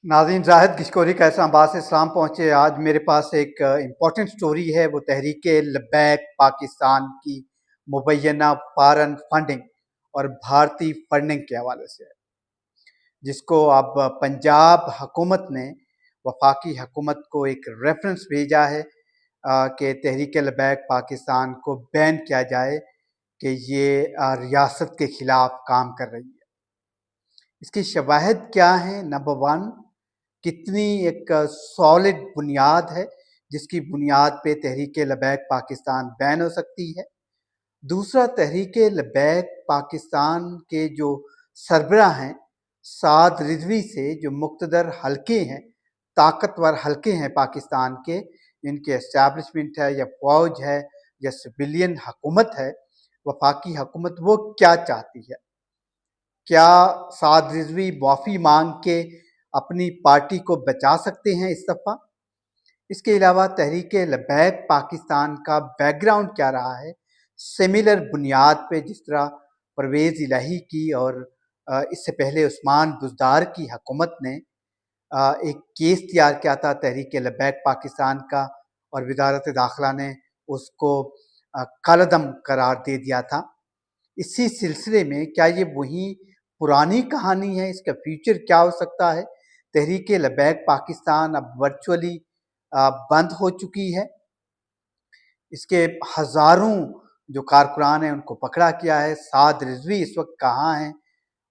नाज़रीन, जाहिद किशकोरी का इस्लामाबाद से इस्लाम पहुँचे। आज मेरे पास एक इम्पॉर्टेंट स्टोरी है। वो तहरीक लब्बैक पाकिस्तान की मुबैना फॉरेन फंडिंग और भारतीय फंडिंग के हवाले से है, जिसको अब पंजाब हुकूमत ने वफाकी हुकूमत को एक रेफरेंस भेजा है कि तहरीक लब्बैक पाकिस्तान को बैन किया जाए कि ये रियासत के खिलाफ काम कर रही है। इसकी शवाहिद क्या है? नंबर वन, कितनी एक सॉलिड बुनियाद है जिसकी बुनियाद पे तहरीक लब्बैक पाकिस्तान बैन हो सकती है। दूसरा, तहरीक लब्बैक पाकिस्तान के जो सरबरा हैं साद रिजवी से, जो मुक़्तदर हल्के हैं, ताकतवर हल्के हैं पाकिस्तान के, इनके एस्टैब्लिशमेंट है या फ़ौज है या सिविलियन हुकूमत है, वफाकी हुकूमत, वो क्या चाहती है? क्या साद रिजवी माफ़ी मांग के अपनी पार्टी को बचा सकते हैं इस दफ़ा? इसके अलावा तहरीक लब्बैक पाकिस्तान का बैकग्राउंड क्या रहा है, सिमिलर बुनियाद पे जिस तरह परवेज़ इलाही की और इससे पहले उस्मान बुज़दार की हुकूमत ने एक केस तैयार किया था तहरीक लब्बैक पाकिस्तान का, और वज़ारत दाखिला ने उसको कालअदम करार दे दिया था। इसी सिलसिले में क्या ये वही पुरानी कहानी है? इसका फ्यूचर क्या हो सकता है? तहरीक लब्बैक पाकिस्तान अब वर्चुअली बंद हो चुकी है। इसके हज़ारों जो कारकुनान हैं उनको पकड़ा किया है। साद रिजवी इस वक्त कहाँ हैं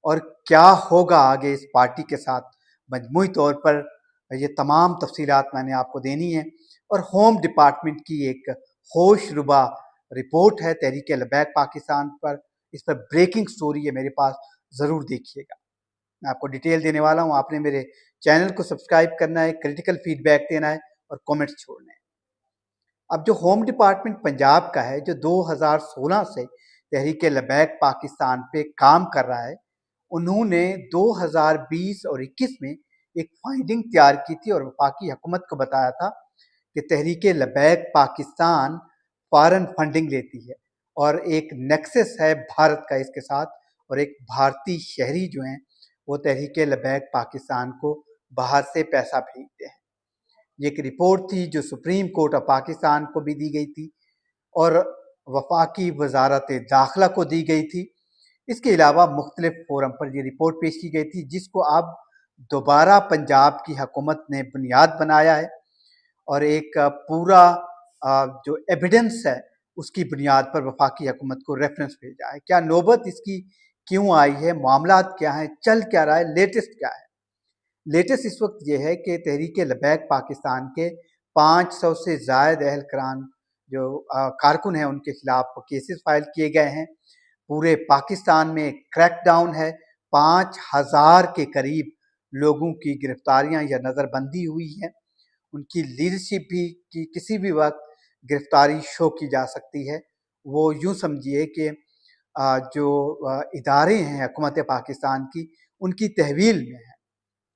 और क्या होगा आगे इस पार्टी के साथ, मजमूई तौर पर ये तमाम तफसीलात मैंने आपको देनी है। और होम डिपार्टमेंट की एक होशरुबा रिपोर्ट है तहरीक लब्बैक पाकिस्तान पर, इस पर ब्रेकिंग स्टोरी है मेरे पास, ज़रूर देखिएगा। मैं आपको डिटेल देने वाला हूँ। आपने मेरे चैनल को सब्सक्राइब करना है, क्रिटिकल फीडबैक देना है और कमेंट्स छोड़ने हैं। अब जो होम डिपार्टमेंट पंजाब का है, जो 2016 से तहरीक लब्बैक पाकिस्तान पे काम कर रहा है, उन्होंने 2020 और 21 में एक फाइंडिंग तैयार की थी और वफाकी हुकूमत को बताया था कि तहरीक लब्बैक पाकिस्तान फॉरेन फंडिंग लेती है और एक नेक्सस है भारत का इसके साथ, और एक भारतीय शहरी जो हैं वो तहरीक लब्बैक पाकिस्तान को बाहर से पैसा भेजते हैं। ये एक रिपोर्ट थी जो सुप्रीम कोर्ट ऑफ पाकिस्तान को भी दी गई थी और वफाकी वजारत दाखिला को दी गई थी। इसके अलावा मुख्तलिफ फोरम पर ये रिपोर्ट पेश की गई थी, जिसको अब दोबारा पंजाब की हुकूमत ने बुनियाद बनाया है और एक पूरा जो एविडेंस है उसकी बुनियाद पर वफाकी हुकूमत को रेफरेंस भेजा है। क्या नौबत इसकी क्यों आई है? मामलात क्या हैं? चल क्या रहा है? लेटेस्ट क्या है? लेटेस्ट इस वक्त ये है कि तहरीक लब्बैक पाकिस्तान के 500 से ज़ायद अहलकारान जो कारकुन हैं उनके खिलाफ केसेस फाइल किए गए हैं। पूरे पाकिस्तान में क्रैकडाउन है। 5000 के करीब लोगों की गिरफ्तारियां या नज़रबंदी हुई है। उनकी लीडरशिप भी की किसी भी वक्त गिरफ्तारी शो की जा सकती है। वो यूँ समझिए कि जो इदारे हैं हुकूमत पाकिस्तान की, उनकी तहवील में है,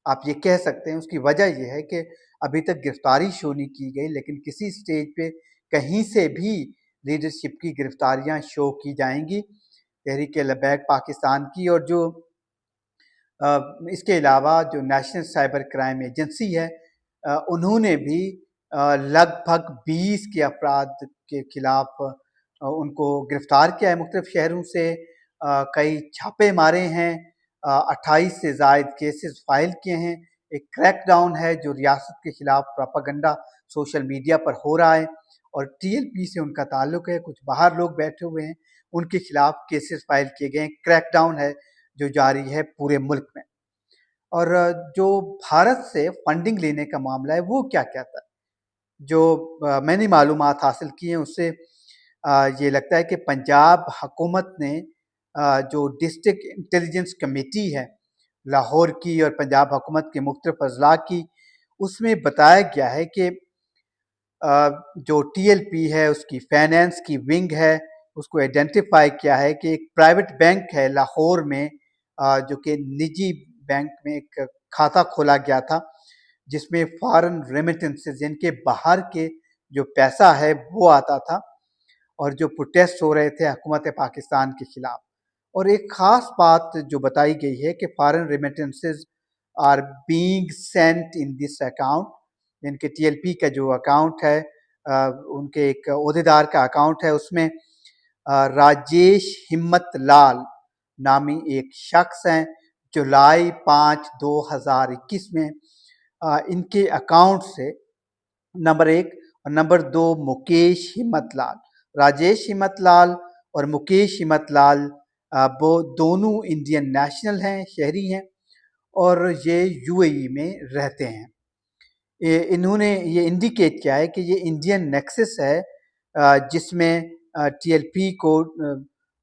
आप ये कह सकते हैं। उसकी वजह यह है कि अभी तक गिरफ्तारी शो नहीं की गई, लेकिन किसी स्टेज पे कहीं से भी लीडरशिप की गिरफ्तारियां शो की जाएंगी तहरीक लब्बैक पाकिस्तान की। और जो इसके अलावा जो नेशनल साइबर क्राइम एजेंसी है, उन्होंने भी लगभग 20 के अफराद के खिलाफ उनको गिरफ्तार किया है मुख्तलिफ शहरों से। कई छापे मारे हैं, 28 से ज़ायद केसेस फाइल किए हैं। एक क्रैकडाउन है जो रियासत के खिलाफ प्रोपेगेंडा सोशल मीडिया पर हो रहा है और टीएलपी से उनका ताल्लुक है। कुछ बाहर लोग बैठे हुए हैं, उनके खिलाफ केसेस फाइल किए गए हैं। क्रैकडाउन है जो जारी है पूरे मुल्क में। और जो भारत से फंडिंग लेने का मामला है वो क्या कहता है? जो मैंने मालूमात हासिल की हैं उससे ये लगता है कि पंजाब हुकूमत ने जो डिस्ट्रिक्ट इंटेलिजेंस कमेटी है लाहौर की और पंजाब हुकूमत के मुख्तलिफ अजला की, उसमें बताया गया है कि जो टीएलपी है उसकी फाइनेंस की विंग है, उसको आइडेंटिफाई किया है कि एक प्राइवेट बैंक है लाहौर में, जो कि निजी बैंक में एक खाता खोला गया था जिसमें फॉरेन रेमिटेंसेस, जिनके बाहर के जो पैसा है वो आता था, और जो प्रोटेस्ट हो रहे थे हुकूमत पाकिस्तान के खिलाफ। और एक ख़ास बात जो बताई गई है कि foreign remittances are being sent in this account. इनके TLP का जो अकाउंट है उनके एक ओहदेदार का अकाउंट है, उसमें राजेश हिम्मत लाल नामी एक शख्स हैं। जुलाई 5, 2021 में इनके अकाउंट से नंबर 1 और नंबर 2 मुकेश हिम्मत लाल, राजेश हिम्मत लाल और मुकेश हिम्मत लाल वो दोनों इंडियन नेशनल हैं, शहरी हैं और ये UAE में रहते हैं। इन्होंने ये इंडिकेट किया है कि ये इंडियन नेक्सस है जिसमें TLP को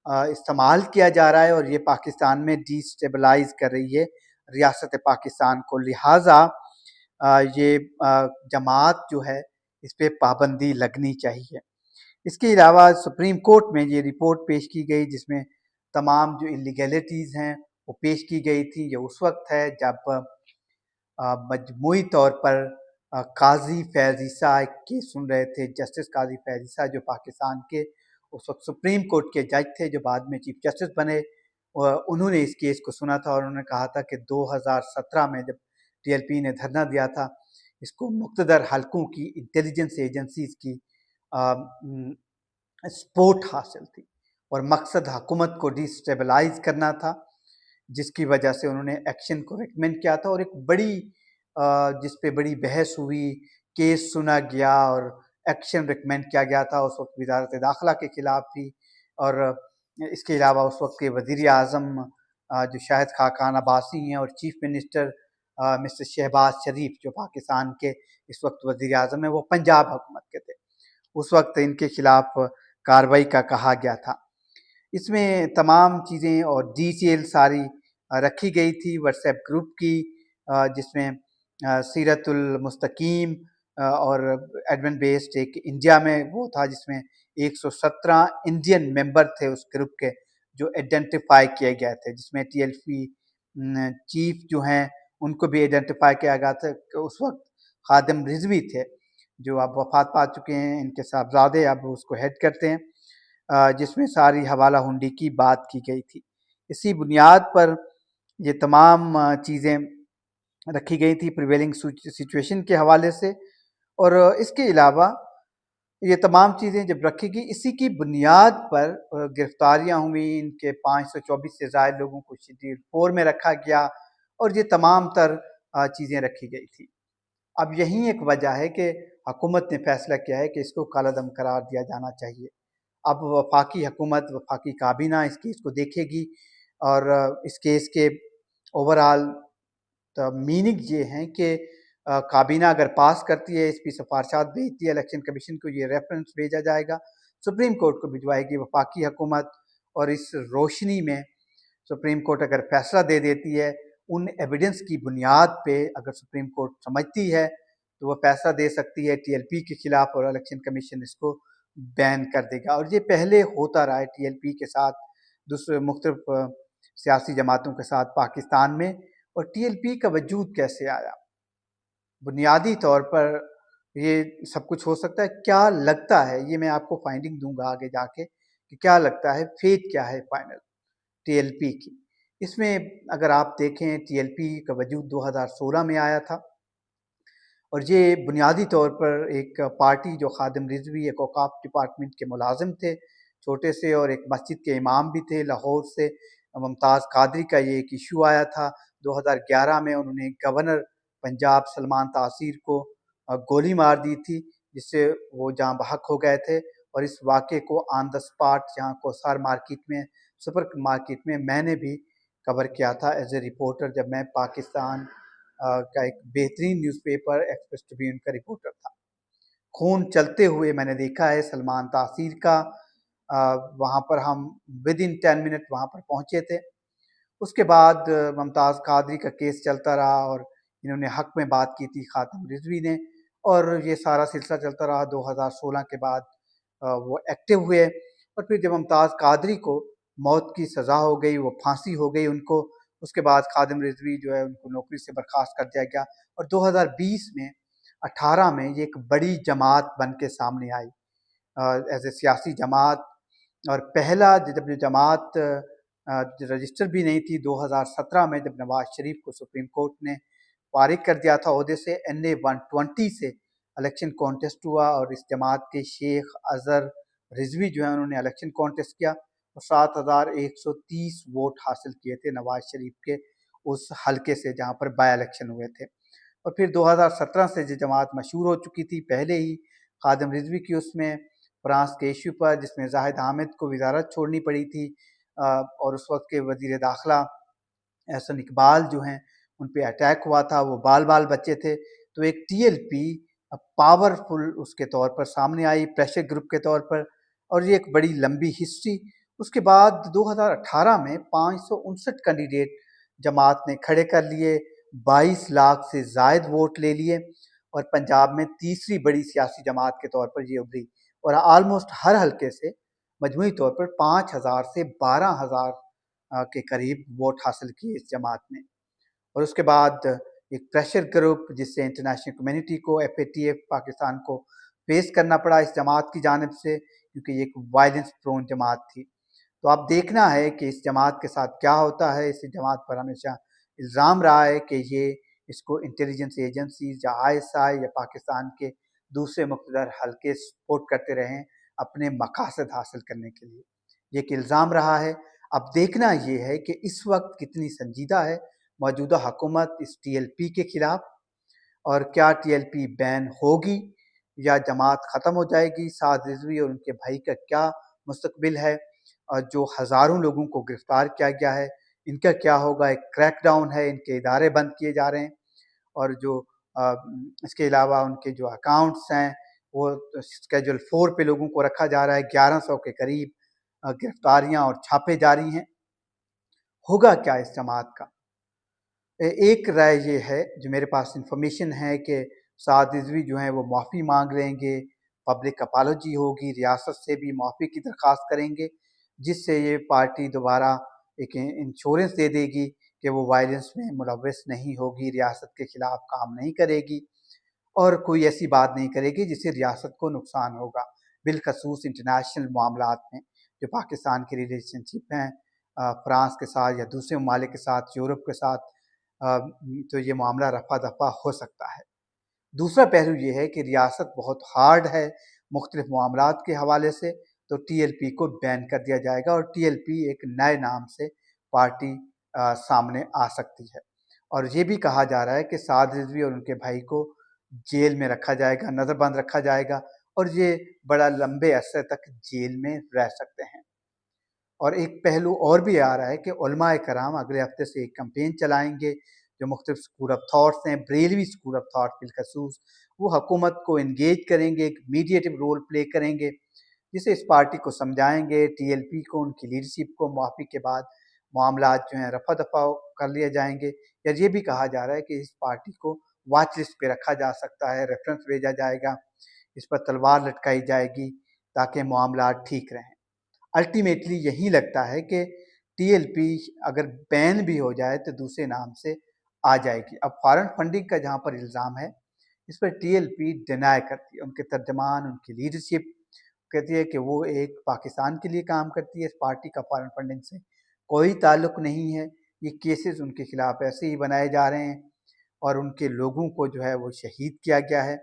इस्तेमाल किया जा रहा है और ये पाकिस्तान में डिस्टेबलाइज कर रही है रियासत पाकिस्तान को, लिहाजा ये जमात जो है इस पे पाबंदी लगनी चाहिए। इसके अलावा सुप्रीम कोर्ट में ये रिपोर्ट पेश की गई जिसमें तमाम जो इलीगैलिटीज़ हैं वो पेश की गई थी। ये उस वक्त है जब मजमूई तौर पर काजी फैज़ ईसा एक केस सुन रहे थे। जस्टिस काजी फैज़ ईसा जो पाकिस्तान के उस वक्त सुप्रीम कोर्ट के जज थे, जो बाद में चीफ जस्टिस बने, उन्होंने इस केस को सुना था और उन्होंने कहा था कि 2017 में जब TLP ने धरना दिया था, इसको मुक़्तदर हलकों की इंटेलिजेंस एजेंसीज़ की सपोर्ट हासिल थी और मकसद हुकूमत को डिस्टेबलाइज करना था, जिसकी वजह से उन्होंने एक्शन को रिकमेंड किया था और एक बड़ी जिस पे बड़ी बहस हुई, केस सुना गया और एक्शन रिकमेंड किया गया था। उस वक्त वज़ारत दाखिला के खिलाफ भी और इसके अलावा उस वक्त के वज़ीर आज़म जो शाहिद खाकान अब्बासी हैं और चीफ मिनिस्टर मिस्टर शहबाज शरीफ जो पाकिस्तान के इस वक्त वज़ीर आज़म हैं, वो पंजाब हुकूमत के थे। उस वक्त इनके खिलाफ कार्रवाई का कहा गया था। इसमें तमाम चीज़ें और डिटेल सारी रखी गई थी व्हाट्सएप ग्रुप की, जिसमें सीरतुल मुस्तकीम और एडमिन बेस्ड एक इंडिया में वो था जिसमें 117 इंडियन मेंबर थे उस ग्रुप के जो आइडेंटिफाई किए गए थे, जिसमें TLP चीफ जो हैं उनको भी आइडेंटिफाई किया गया था। उस वक्त खादिम रिजवी थे जो अब वफात पा चुके हैं, इनके साहबजादे अब उसको हेड करते हैं, जिसमें सारी हवाला हुंडी की बात की गई थी। इसी बुनियाद पर ये तमाम चीज़ें रखी गई थी प्रिवेलिंग सिचुएशन के हवाले से, और इसके अलावा ये तमाम चीज़ें जब रखी गई, इसी की बुनियाद पर गिरफ्तारियां हुई। इनके 524 से ज़ायद लोगों को शेड्यूल 4 में रखा गया और ये तमाम तर चीज़ें रखी गई थी। अब यही एक वजह है कि हुकूमत ने फैसला किया है कि इसको कालादम करार दिया जाना चाहिए। अब वफाकी हुकूमत, वफाकी काबीना इस केस को देखेगी और इस केस के ओवरऑल तो मीनिंग ये है कि काबीना अगर पास करती है, इसकी सिफारशात भेजती है इलेक्शन कमीशन को, ये रेफरेंस भेजा जाएगा, सुप्रीम कोर्ट को भिजवाएगी वफाकी हुकूमत, और इस रोशनी में सुप्रीम कोर्ट अगर फैसला दे देती है उन एविडेंस की बुनियाद पे, अगर सुप्रीम कोर्ट समझती है तो वह फैसला दे सकती है TLP के खिलाफ और इलेक्शन कमीशन इसको बैन कर देगा। और ये पहले होता रहा है TLP के साथ, दूसरे मुख्तलिफ सियासी जमातों के साथ पाकिस्तान में। और TLP का वजूद कैसे आया? बुनियादी तौर पर ये सब कुछ हो सकता है। क्या लगता है, ये मैं आपको फाइंडिंग दूंगा आगे जाके कि क्या लगता है, फेट क्या है फाइनल TLP की। इसमें अगर आप देखें TLP का वजूद 2016 में आया था और ये बुनियादी तौर पर एक पार्टी जो खादिम रिजवी एक औकाफ डिपार्टमेंट के मुलाजिम थे छोटे से, और एक मस्जिद के इमाम भी थे लाहौर से, मुमताज़ कादरी का ये एक इशू आया था 2011 में। उन्होंने गवर्नर पंजाब सलमान तासीर को गोली मार दी थी, जिससे वो जहाँ बहक हो गए थे। और इस वाक़े को ऑन द स्पॉट जहाँ कोसार मार्केट में, सुपर मार्केट में मैंने भी कवर किया था एज ए रिपोर्टर, जब मैं पाकिस्तान का एक बेहतरीन न्यूज़पेपर एक्सप्रेस ट्रिब्यून का रिपोर्टर था। खून चलते हुए मैंने देखा है सलमान तासीर का। वहाँ पर हम विदिन 10 मिनट वहाँ पर पहुँचे थे। उसके बाद मुमताज़ कादरी का केस चलता रहा और इन्होंने हक में बात की थी खादिम रिजवी ने, और ये सारा सिलसिला चलता रहा। 2016 के बाद वो एक्टिव हुए, और फिर जब मुमताज़ कादरी को मौत की सज़ा हो गई, वो फांसी हो गई उनको, उसके बाद खादिम रिजवी जो है उनको नौकरी से बर्खास्त कर दिया गया। और 2020 में 18 में ये एक बड़ी जमात बन के सामने आई एज ए सियासी जमात। और पहला जब ये जमात रजिस्टर भी नहीं थी। 2017 में जब नवाज शरीफ को सुप्रीम कोर्ट ने फारिग कर दिया था ओहदे से, NA 120 से इलेक्शन कॉन्टेस्ट हुआ और इस जमात के शेख अजहर रिजवी जो है उन्होंने इलेक्शन कॉन्टेस्ट किया और 7130 वोट हासिल किए थे नवाज शरीफ के उस हलके से जहाँ पर बाई इलेक्शन हुए थे। और फिर 2017 से जो जमात मशहूर हो चुकी थी, पहले ही खादिम रिजवी की उसमें फ्रांस के इशू पर, जिसमें जाहिद हामिद को वजारत छोड़नी पड़ी थी और उस वक्त के वजीर दाखिला एहसन इकबाल जो हैं उन पे अटैक हुआ था, वो बाल बाल बच्चे थे। तो एक TLP पावरफुल उसके तौर पर सामने आई, प्रेशर ग्रुप के तौर पर, और ये एक बड़ी लंबी हिस्ट्री। उसके बाद 2018 में 559 कैंडिडेट जमात ने खड़े कर लिए, 22 लाख से जायद वोट ले लिए और पंजाब में तीसरी बड़ी सियासी जमात के तौर पर ये उभरी और आलमोस्ट हर हलके से मजमूई तौर पर 5000 से 12000 के करीब वोट हासिल किए इस जमात ने। और उसके बाद एक प्रेशर ग्रुप जिससे इंटरनेशनल कम्युनिटी को, FATF पाकिस्तान को फेस करना पड़ा इस जमात की जानिब से, क्योंकि ये एक वायलेंस प्रोन जमात थी। तो अब देखना है कि इस जमात के साथ क्या होता है। इस जमात पर हमेशा इल्ज़ाम रहा है कि ये इसको इंटेलिजेंस एजेंसीज या ISI या पाकिस्तान के दूसरे मुक़्तदर हल्के सपोर्ट करते रहे हैं अपने मकासद हासिल करने के लिए। ये एक इल्ज़ाम रहा है। अब देखना ये है कि इस वक्त कितनी संजीदा है मौजूदा हुकूमत इस TLP के ख़िलाफ़, और क्या TLP बैन होगी या जमात ख़त्म हो जाएगी। साद रिजवी और उनके भाई का क्या मुस्तकबिल है, और जो हज़ारों लोगों को गिरफ़्तार किया गया है इनका क्या होगा। एक क्रैकडाउन है, इनके इदारे बंद किए जा रहे हैं और जो इसके अलावा उनके जो अकाउंट्स हैं वो स्केड्यूल 4 पे लोगों को रखा जा रहा है। 1100 के करीब गिरफ्तारियां और छापे जारी हैं। होगा क्या इस जमात का? एक राय ये है, जो मेरे पास इंफॉर्मेशन है, कि साद रिजवी जो हैं वो माफ़ी मांग लेंगे, पब्लिक अपॉलॉजी होगी, रियासत से भी माफ़ी की दरख्वास्त करेंगे, जिससे ये पार्टी दोबारा एक इंश्योरेंस दे देगी कि वो वायलेंस में मुलव्वस नहीं होगी, रियासत के ख़िलाफ़ काम नहीं करेगी और कोई ऐसी बात नहीं करेगी जिससे रियासत को नुकसान होगा, बिलखसूस इंटरनेशनल मामलात में जो पाकिस्तान की रिलेशनशिप हैं फ्रांस के साथ या दूसरे ममालिक के साथ, यूरोप के साथ। तो ये मामला रफ़ा दफ़ा हो सकता है। दूसरा पहलू ये है कि रियासत बहुत हार्ड है मुख्तलिफ मामलात के हवाले से, तो TLP को बैन कर दिया जाएगा और TLP एक नए नाम से पार्टी सामने आ सकती है। और ये भी कहा जा रहा है कि साद रिजवी और उनके भाई को जेल में रखा जाएगा, नज़रबंद रखा जाएगा और ये बड़ा लंबे अरसे तक जेल में रह सकते हैं। और एक पहलू और भी आ रहा है कि उलमाए कराम अगले हफ्ते से एक कैंपेन चलाएंगे, जो मुख्तलिफ स्कूल ऑफ थॉट्स हैं, बरेलवी स्कूल ऑफ थॉट बिलखसूस, वो हुकूमत को इंगेज करेंगे, एक मीडिएटिव रोल प्ले करेंगे, जिसे इस पार्टी को समझाएंगे, TLP को, उनकी लीडरशिप को माफ़ी के बाद मामलात जो हैं रफ़ा दफ़ा कर लिए जाएंगे। या ये भी कहा जा रहा है कि इस पार्टी को वॉच लिस्ट पे रखा जा सकता है, रेफरेंस भेजा जाएगा, इस पर तलवार लटकाई जाएगी ताकि मामलात ठीक रहें। अल्टीमेटली यही लगता है कि TLP अगर बैन भी हो जाए तो दूसरे नाम से आ जाएगी। अब फॉरेन फंडिंग का जहाँ पर इल्ज़ाम है, इस पर TLP डिनाई करती है। उनके तर्जमान, उनकी लीडरशिप कहती है कि वो एक पाकिस्तान के लिए काम करती है, इस पार्टी का फॉरेन फंडिंग से कोई ताल्लुक नहीं है। ये केसेस उनके खिलाफ ऐसे ही बनाए जा रहे हैं और उनके लोगों को जो है वो शहीद किया गया है।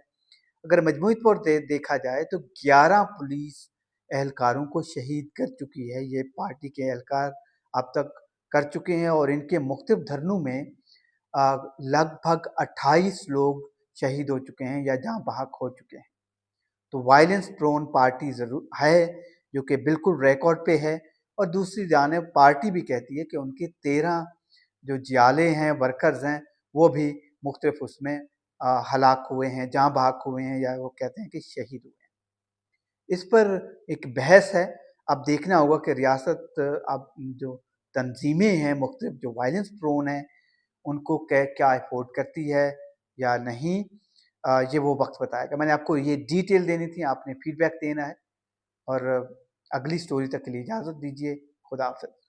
अगर मजमूई तौर पर देखा जाए तो 11 पुलिस एहलकारों को शहीद कर चुकी है ये पार्टी के एहलकार अब तक कर चुके हैं और इनके मुख्तलिफ धरनों में लगभग 28 लोग शहीद हो चुके हैं या जहाँ बहक हो चुके हैं। तो वायलेंस प्रोन पार्टी ज़रूर है, जो कि बिल्कुल रिकॉर्ड पे है। और दूसरी जानिब पार्टी भी कहती है कि उनके 13 जो जियाले हैं, वर्कर्स हैं, वो भी मुख्तलिफ उसमें हलाक हुए हैं, जहाँ बहक हुए हैं, या वो कहते हैं कि शहीद हुए हैं। इस पर एक बहस है। अब देखना होगा कि रियासत अब जो तंजीमें हैं मुख्तलिफ जो वायलेंस प्रोन हैं उनको क्या अफोर्ड करती है या नहीं, ये वो वक्त बताएगा। मैंने आपको ये डिटेल देनी थी, आपने फीडबैक देना है। और अगली स्टोरी तक के लिए इजाज़त दीजिए। खुदा हाफ़िज़।